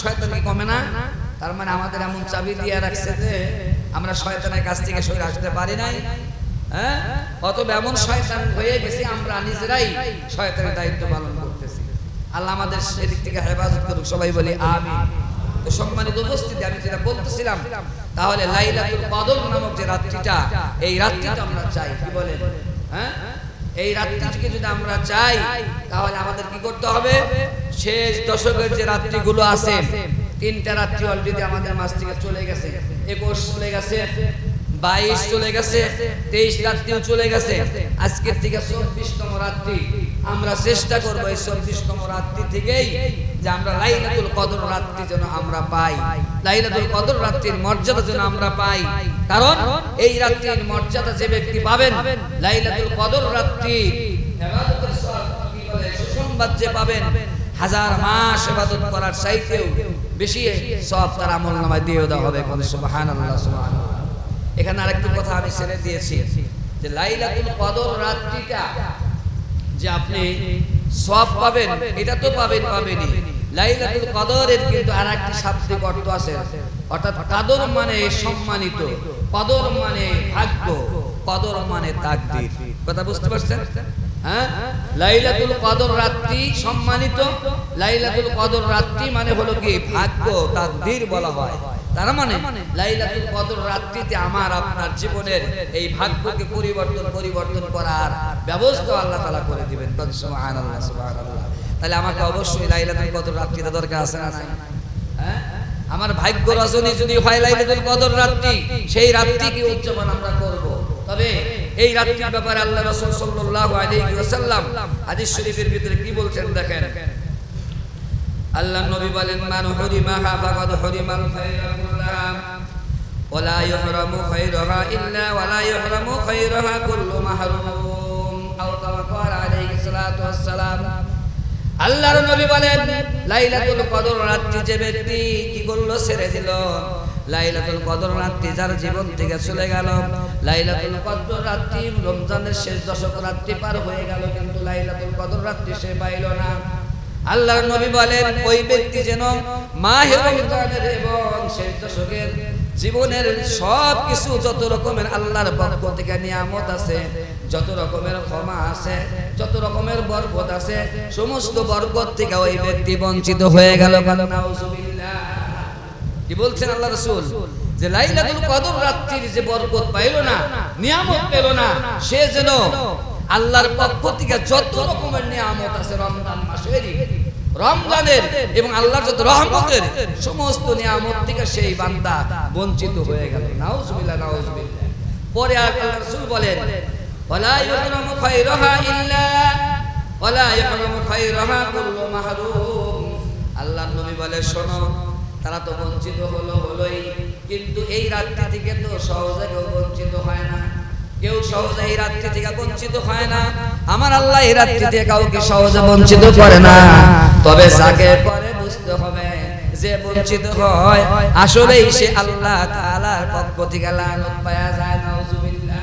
শয়তানি কমে না? তার মানে আমাদের এমন চাবি দিয়ে রাখছে যে আমরা শয়তানের কাছ থেকে সরে আসতে পারি নাই। হ্যাঁ, অতএব এমন শয়তান হয়ে গেছি আমরা নিজেরাই শয়তানের দায়িত্ব পালন করতেছি। আল্লাহ আমাদের সেদিক থেকে হেফাজত করুক, সবাই বলি আমিন। তো সম্মানিত উপস্থিতি, আমি যেটা বলতেছিলাম, তাহলে লাইলাতুল কদর নামক যে রাত্রিটা, এই রাত্রিটা আমরা চাই। কি বলেন? হ্যাঁ, এই রাত্রিটিকে যদি আমরা চাই তাহলে আমাদের কি করতে হবে? শেষ দশকের যে রাত্রিগুলো আছে, 3টা রাত্রি অলরেডি আমাদের মাঝ থেকে চলে গেছে। 21 চলে গেছে, 22 চলে গেছে, 23 রাত্রিও চলে গেছে। আজকের থেকে 24তম রাত্রি। আমরা চেষ্টা করবো এই 24তম রাত্রি থেকেই যে আমরা লাইলাতুল কদর রাত্রি যেন আমরা পাই, লাইলাতুল কদর রাত্রির মর্যাদা যেন আমরা পাই। কারণ এই রাত্রির মর্যাদা যে ব্যক্তি পাবেন, লাইলাতুল কদর রাত্রি ইবাদতের সওয়াব কি বলে সুসংবাদ যে পাবেন, 1000 মাস ইবাদত করার চাইতেও বেশি সওয়াব তার আমলনামায় দিয়ে দেওয়া হবে। সুবহানাল্লাহ, সুবহানাল্লাহ। এখানে আরেকটু কথা আমি ছেড়ে দিয়েছি যে লাইলাতুল কদর রাত্রিটা যে আপনি সওয়াব পাবেন, এটা তো পাবেনই। লাইলাতুল কদরের কিন্তু আরেকটি শাব্দিক অর্থ আছে, অর্থাৎ কদর মানে সম্মানিত, কদর মানে ভাগ্য, কদর মানে তাকদীর। কথা বুঝতে পারছেন? হ্যাঁ, লাইলাতুল কদর রাত্রি সম্মানিত, লাইলাতুল কদর রাত্রি মানে হলো কি ভাগ্য, তাকদীর বলা হয়। তার মানে লাইলাতুল কদর রাত্রিতে আমার আপনার জীবনের এই ভাগ্যকে পরিবর্তন করার ব্যবস্থা আল্লাহ তাআলা করে দিবেন। সুবহানাল্লাহ, সুবহানাল্লাহ। তাহলে আমাকে অবশ্যই লাইলাতুল কদর রাত্রিটা দরকার আছে না নাই? হ্যাঁ, আমার ভাগ্য রজনী যদি হয় লাইলাতুল কদর রাত্রি, সেই রাত্রিকে উদযাপন আমরা করব। তবে এই রাত্রির ব্যাপারে আল্লাহ রাসূল সাল্লাল্লাহু আলাইহি ওয়াসাল্লাম হাদিস শরীফের ভিতরে কি বলছেন দেখেন। আল্লাহ নবী বলেন, মান হুরিমাহা ফাকাদ হুরিমাল খায়রা কুল্লাহা ওয়ালা ইহরামু খায়রাহা ইল্লা ওয়ালা ইহরামু খায়রাহা কুল্লু মাহরুম। আও কামা ক্বালা আলাইহিস সালাতু ওয়াস সালাম। আল্লাহর নবী বলেন, লাইলাতুল কদর রাত্রি যে ব্যক্তি কি করলো? ছেড়ে দিল। লাইলাতুল কদর রাত্রি যার জীবন থেকে চলে গেল, লাইলাতুল কদর রাত্রি রমজানের শেষ দশক রাত্রি পার হয়ে গেল, কিন্তু লাইলাতুল কদর রাত্রি সে পাইল না। আল্লাহর নবী বলেন, ওই ব্যক্তি যেন মাহে রমজানের এবং শেষ দশকের জীবনের সব কিছু, যত রকমের আল্লাহর পক্ষ থেকে নিয়ামত আছে, যত রকমের ক্ষমা আছে, যত রকমের বরকত আছে, সমস্ত বরকত থেকে ওই ব্যক্তি বঞ্চিত হয়ে গেল। নাউজুবিল্লাহ। কি বলছেন আল্লাহ রাসূল? যে লাইলাতুল কদর রাত্রির যে বরকত পাইল না, নিয়ামত পেল না, সে যেন আল্লাহর পক্ষ থেকে যত রকমের নিয়ামত আছে রমজান মাসের, রমজানের এবং আল্লাহর যত রহমতের সমস্ত নিয়ামত থেকে সেই বান্দা বঞ্চিত হয়ে গেল। নাউজুবিল্লাহ, নাউজুবিল্লাহ। পরে আল্লাহ রাসূল বলেন, ওয়ালা ইহরামু খায়রাহা ইল্লা ওয়ালা ইহরামু খায়রাহা কুল্লু মাহরুম। আল্লাহর নবী বলে, শোনো, তারা তো বঞ্চিত হলোই, কিন্তু এই রাত্রি থেকে তো সহজে কেউ বঞ্চিত হয় না, কেউ সহজে এই রাত্রি থেকে বঞ্চিত হয় না। আমার আল্লাহ এই রাত্রি থেকে কাউকে সহজে বঞ্চিত করে না। তবে যাকে পরে বুঝতে হবে যে বঞ্চিত হয় আসলেই সে আল্লাহ তাআলার পক্ষ থেকে লানত পাওয়া যায়। নাউজুবিল্লাহ।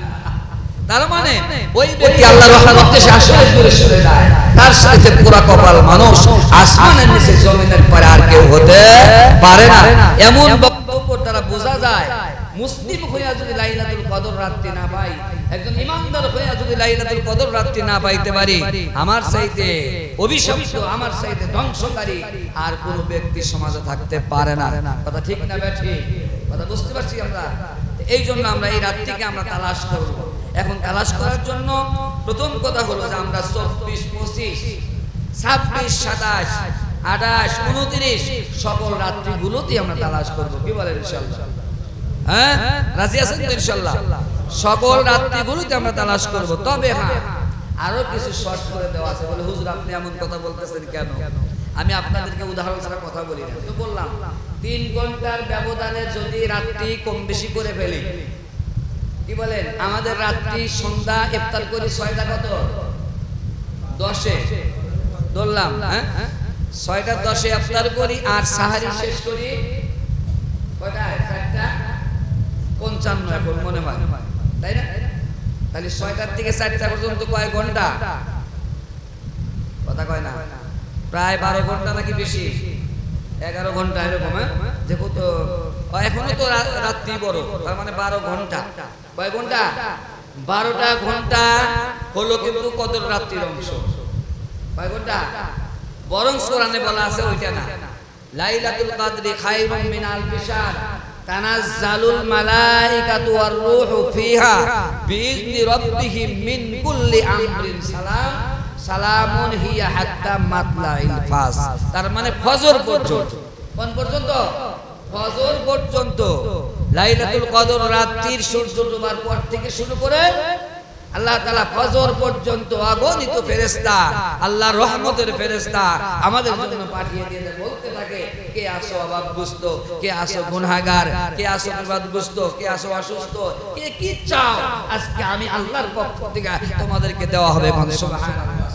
তার মানে ওই ব্যক্তি আল্লাহর রহমতে সে আসলে দূরে সরে যায়, তার সাথে পুরা কপাল মানুষ আসমানের নিচে জমিনের পরে আর কেউ হতে পারে না। এমন বক্তব্য দ্বারা বোঝা যায় মুসলিম হইয়া যদি লাইলাতুল কদর রাত্রি না পাই, একজন ইমানদার হইয়া যদি লাইলাতুল কদর রাত্রি না পাইতে পারি, আমার চাইতে অভিশপ্ত, আমার চাইতে ধ্বংসকারী আর কোন ব্যক্তি সমাজে থাকতে পারে না। কথা ঠিক না ব্যাঠি? কথা বুঝতে পারছি আমরা? এই জন্য আমরা এই রাত্রিকে আমরা তালাশ করব। এখন তালাশ করার জন্য প্রথম কথা হলো যে আমরা 24, 25, 26, 27, 28, 29 সকল রাত্রিগুলোতেই আমরা তালাশ করব। কি বলেন ইনশাআল্লাহ? হ্যাঁ, রাজি আছেন তো ইনশাআল্লাহ? সকল রাত্রিগুলোতে আমরা তালাশ করব। তবে হ্যাঁ, আরো কিছু শর্ট করে দেওয়া আছে। বলে, হুজুর আপনি এমন কথা বলতেছেন কেন? আমি আপনাদেরকে উদাহরণ ছাড়া কথা বলি না। তো বললাম 3 ঘন্টার ব্যবধানে যদি রাত্রি কম বেশি করে ফেলি, কি বলেন? আমাদের রাত্রি সন্ধ্যা ইফতার করি 6টা কত? 10-এ ধরলাম। হ্যাঁ, 6টা 10-এ ইফতার করি আর সাহারি শেষ করি কয়টায়? 4:55 এখন মনে হয়, তাই না? তাহলে 6টার থেকে 4টা পর্যন্ত কয় ঘন্টা? কথা কয় না? প্রায় 12 ঘন্টা নাকি বেশি? 11 ঘন্টা এরকম। দেখো তো এখনো তো রাত্রি বড়, তার মানে 12 ঘন্টা। কয় ঘন্টা? 12টা ঘন্টা হলো কিন্তু কদর রাত্রির অংশ। কয় ঘন্টা? বরং কোরআনে বলা আছে ওইটা না, লাইলাতুল কদরি খায়রুম মিন আলফি শাহর তানাজ্জালুল মালাইকাতু ওয়ার রূহু ফিহা বিইذনি রাব্বিহিম মিন কুল্লি আমরিন সালাম সালামুন হিয়া হাত্তা মাতলাইল ফাস। তার মানে ফজর পর্যন্ত। কোন পর্যন্ত? ফজর পর্যন্ত। লাইলাতুল কদর রাত্রির সূর্য ডোবার পর থেকে শুরু করে আল্লাহ তাআলা ফজর পর্যন্ত অগণিত ফেরেশতা, আল্লাহর রহমতের ফেরেশতা আমাদের জন্য পাঠিয়ে দিয়ে বলতে থাকে, কে আসো অভাবগ্রস্ত, কে আসো গুনাহগার, কে আসো বিপদগ্রস্ত, কে আসো অসুস্থ, কে কি চাও, আজকে আমি আল্লাহর পক্ষ থেকে তোমাদেরকে দেওয়া হবে। সুবহানাল্লাহ।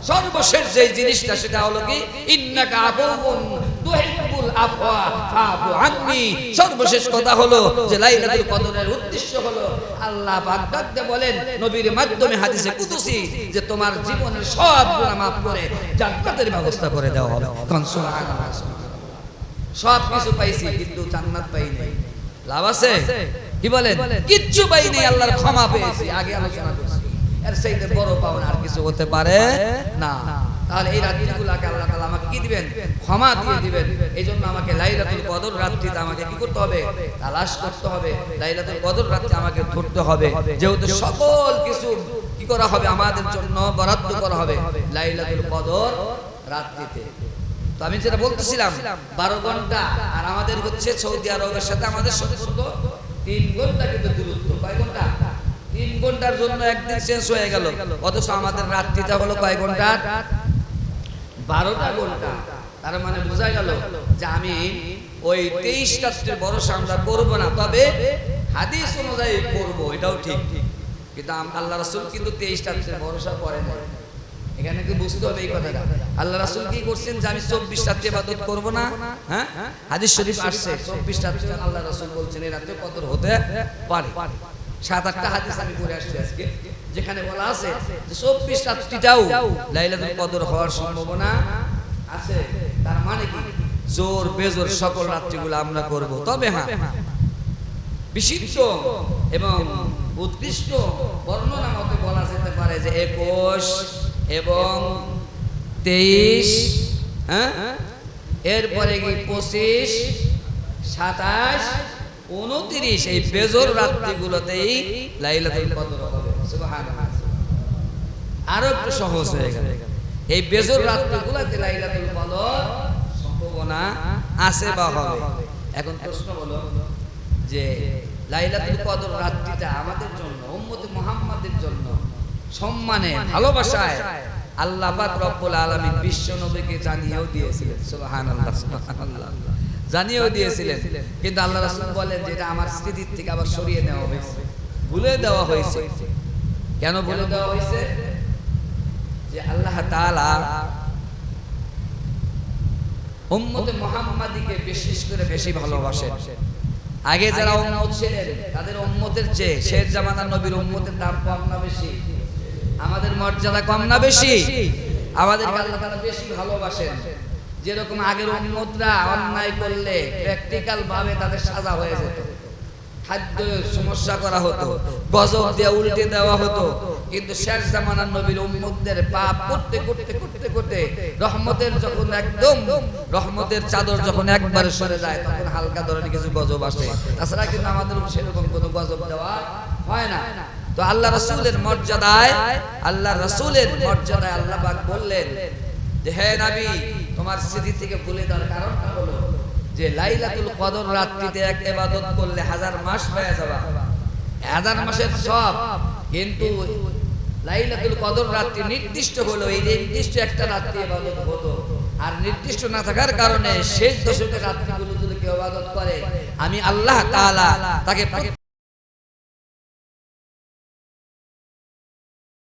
সর্বশেষ যে জিনিসটা সেটা হলো কি, ইন্নাকা আফুউন তুহিব্বুল আফওয়া ফাফু আন্নি। সর্বশেষ কথা হলো যে লাইলাতুল কদরের উদ্দেশ্য হলো আল্লাহ পাক ডাকতে বলেন নবীর মাধ্যমে হাদিসে কুদসি যে তোমার জীবনের সব গুনাহ মাফ করে জান্নাতের ব্যবস্থা করে দেওয়া হবে। সুবহানাল্লাহ। সব কিছু পাইছি কিন্তু জান্নাত পাই নাই। লাভ আছে? কি বলেন? কিচ্ছু পাই নাই, আল্লাহর ক্ষমা পেয়েছি। আগে আলোচনা করছি, এর চাইতে বড় পাওনা আর কিছু হতে পারে না। তাহলে এই রাত্রিগুলোকে আল্লাহ তাআলা আমাকে কি দিবেন? ক্ষমা দিয়ে দিবেন। এইজন্য আমাকে লাইলাতুল কদর রাত্রিতে আমাকে কি করতে হবে? তালাশ করতে হবে। লাইলাতুল কদর রাত্রি আমাকে ধরতে হবে, যেহেতু সকল কিছু কি করা হবে আমাদের জন্য বরাদ্দ করা হবে লাইলাতুল কদর রাত্রিতে। তো আমি যেটা বলতেছিলাম 12 ঘন্টা, আর আমাদের হচ্ছে সৌদি আরবের সাথে আমাদের সম্পর্ক 3 ঘন্টা কিন্তু দূরত্ব। কয় ঘন্টা? 3 ঘন্টার জন্য একদিন শেষ হয়ে গেল, অথচ আমাদের রাত্রিটা হলো কয় ঘন্টা? 12টা ঘন্টা। তার মানে বোঝা গেল যে আমি ওই 23 রাত্রের ভরসা আমরা করবো না, তবে হাদিস অনুযায়ী করবো, এটাও ঠিক। কিন্তু আল্লাহ রাসূল কিন্তু 23 রাত্রের ভরসা করেন না। এখানে কি বুঝতে হবে এই কথাটা? আল্লাহ রাসূল কি করছেন যে আমি 24 রাত্রে ইবাদত করব না? হ্যাঁ, হাদিস শরীফ আসছে 24 রাত্রে আল্লাহ রাসূল বলছেন এই রাতে কদর হতে পারে। 7-8টা হাদিস আমি পড়ে আসছি আজকে, যেখানে বলা আছে যে 24 রাত্রিটাও লাইলাতুল কদর হওয়ার সম্ভাবনা আছে। তার মানে কি জোর বেজোর সকল রাত্রিগুলো আমরা করব। তবে হ্যাঁ, বিশুদ্ধ এবং উৎকৃষ্ট বর্ণনা মতে বলা যেতে পারে যে 21 এবং 23, হ্যাঁ, এরপরে কি 25, 27, 29 এই বেজোর রাত্রিগুলোতেই লাইলাতুল কদর হবে। সুবহানাল্লাহ। আরো একটু সহজ হয়ে গেল, এই বেজোর রাত্রিগুলোতে লাইলাতুল কদর সম্ভাবনা আছে বা হবে। এখন প্রশ্ন হলো যে লাইলাতুল কদর রাত্রিটা আমাদের জন্য, উম্মতে মুহাম্মাদের জন্য সম্মানে ভালোবাসায় আল্লাহ পাক রব্বুল আলামিন বিশ্ব নবীকে জানিয়েও দিয়েছিলেন। সুবহানাল্লাহ, সুবহানাল্লাহ, জানিয়েও দিয়েছিলেন। কিন্তু আল্লাহ রাসূল বলেন যে এটা আমার স্মৃতির থেকে আবার সরিয়ে নেওয়া হয়েছে, ভুলে দেওয়া হয়েছে। কেন ভুলে দেওয়া হয়েছে? যে আল্লাহ তাআলা উম্মতে মুহাম্মাদীকে বিশেষ করে বেশি ভালোবাসেন। আগে যারা উম্মত ছিলেন তাদের উম্মতের চেয়ে শেষ জামানার নবীর উম্মতের দাম কম না বেশি? আমাদের মর্যাদা কম না বেশি? আমাদেরকে আল্লাহ তাআলা বেশি ভালোবাসেন। যেরকম আগের উম্মতরা অন্যায় করলে প্র্যাকটিক্যাল ভাবে তাদের সাজা হয়ে যেত, খাদ্য সমস্যা করা হতো, গজব দিয়ে উল্টে দেওয়া হতো। কিন্তু শেষ জামানার নবীর উম্মতদের পাপ করতে করতে করতে করতে রহমতের যখন একদম রহমতের চাদর যখন একবারে সরে যায় তখন হালকা ধরনের কিছু গজব আসে। তাছাড়া কিন্তু আমাদের সেরকম কোনো গজব দেওয়া হয় না। তো আল্লাহ রাসূলের মর্যাদায়, আল্লাহ রাসূলের মর্যাদায় আল্লাহ পাক বললেন যে হে নবী, তোমার স্মৃতি থেকে ভুলে দেওয়ার কারণটা হলো যে লাইলাতুল কদর রাত্রিতে এক ইবাদত করলে 1000 মাস পেয়ে যাবে, 1000 মাসের সব। কিন্তু লাইলাতুল কদর রাত্রি নির্দিষ্ট হলো, এই নির্দিষ্ট একটা রাত্রি ইবাদত হতো। আর নির্দিষ্ট না থাকার কারণে শেষ দশকের রাত্রিগুলো যদি কেউ ইবাদত করে, আমি আল্লাহ তাআলা তাকে